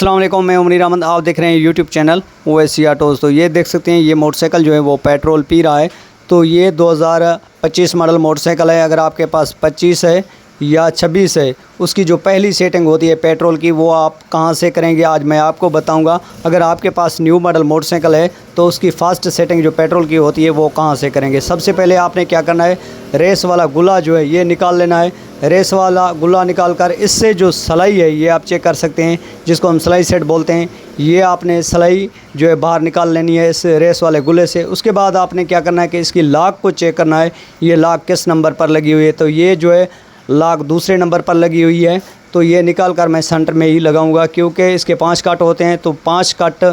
अस्सलाम वालेकुम, मैं उमरी अहमद। आप देख रहे हैं यूट्यूब चैनल ओवैसी ऑटोज़। तो ये देख सकते हैं, ये मोटरसाइकिल जो है वो पेट्रोल पी रहा है। तो ये 2025 मॉडल मोटरसाइकिल है। अगर आपके पास 25 है या 26 है, उसकी जो पहली सेटिंग होती है पेट्रोल की, वो आप कहां से करेंगे आज मैं आपको बताऊंगा। अगर आपके पास न्यू मॉडल मोटरसाइकिल है तो उसकी फ़ास्ट सेटिंग जो पेट्रोल की होती है वो कहां से करेंगे। सबसे पहले आपने क्या करना है, रेस वाला गुल्ला जो है ये निकाल लेना है। रेस वाला गुल्ला निकाल कर इससे जो सलाई है ये आप चेक कर सकते हैं, जिसको हम सलाई सेट बोलते हैं। ये आपने सलाई जो है बाहर निकाल लेनी है इस रेस वाले गुल्ले से। उसके बाद आपने क्या करना है कि इसकी लॉक को चेक करना है, ये लॉक किस नंबर पर लगी हुई है। तो ये जो है लॉक दूसरे नंबर पर लगी हुई है। तो ये निकाल कर मैं सेंटर में ही लगाऊंगा, क्योंकि इसके 5 कट होते हैं। तो 5 कट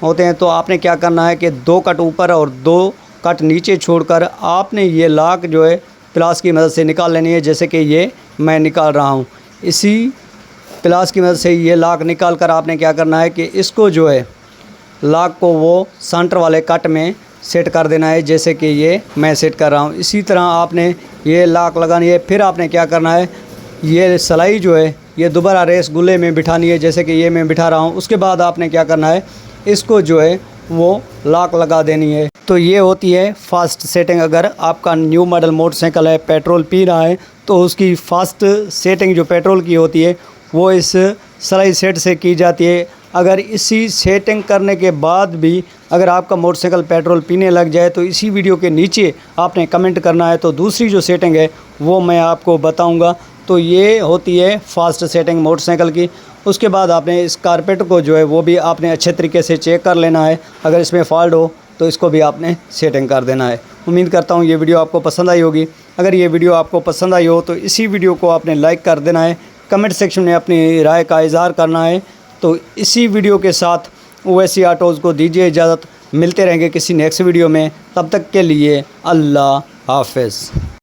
होते हैं तो आपने क्या करना है कि 2 कट ऊपर और 2 कट नीचे छोड़कर आपने ये लॉक जो है प्लास की मदद से निकाल लेनी है। जैसे कि ये मैं निकाल रहा हूँ, इसी प्लास की मदद से ये लॉक निकाल कर आपने क्या करना है कि इसको जो है लॉक को वो सेंटर वाले कट में सेट कर देना है, जैसे कि ये मैं सेट कर रहा हूँ। इसी तरह आपने ये लॉक लगानी है। फिर आपने क्या करना है, ये सलाई जो है ये दोबारा रेस गुल्ले में बिठानी है, जैसे कि ये मैं बिठा रहा हूँ। उसके बाद आपने क्या करना है, इसको जो है वो लॉक लगा देनी है। तो ये होती है फास्ट सेटिंग। अगर आपका न्यू मॉडल मोटरसाइकिल है, पेट्रोल पी रहा है, तो उसकी फास्ट सेटिंग जो पेट्रोल की होती है वो इस सलाई सेट से की जाती है। अगर इसी सेटिंग करने के बाद भी अगर आपका मोटरसाइकिल पेट्रोल पीने लग जाए तो इसी वीडियो के नीचे आपने कमेंट करना है, तो दूसरी जो सेटिंग है वो मैं आपको बताऊंगा। तो ये होती है फास्ट सेटिंग मोटरसाइकिल की। उसके बाद आपने इस कारपेट को जो है वो भी आपने अच्छे तरीके से चेक कर लेना है। अगर इसमें फॉल्ट हो तो इसको भी आपने सेटिंग कर देना है। उम्मीद करता हूँ ये वीडियो आपको पसंद आई होगी। अगर ये वीडियो आपको पसंद आई हो तो इसी वीडियो को आपने लाइक कर देना है, कमेंट सेक्शन में अपनी राय का इज़हार करना है। तो इसी वीडियो के साथ ओवैसी ऑटोज़ को दीजिए इजाज़त। मिलते रहेंगे किसी नेक्स्ट वीडियो में, तब तक के लिए अल्लाह हाफ़िज़।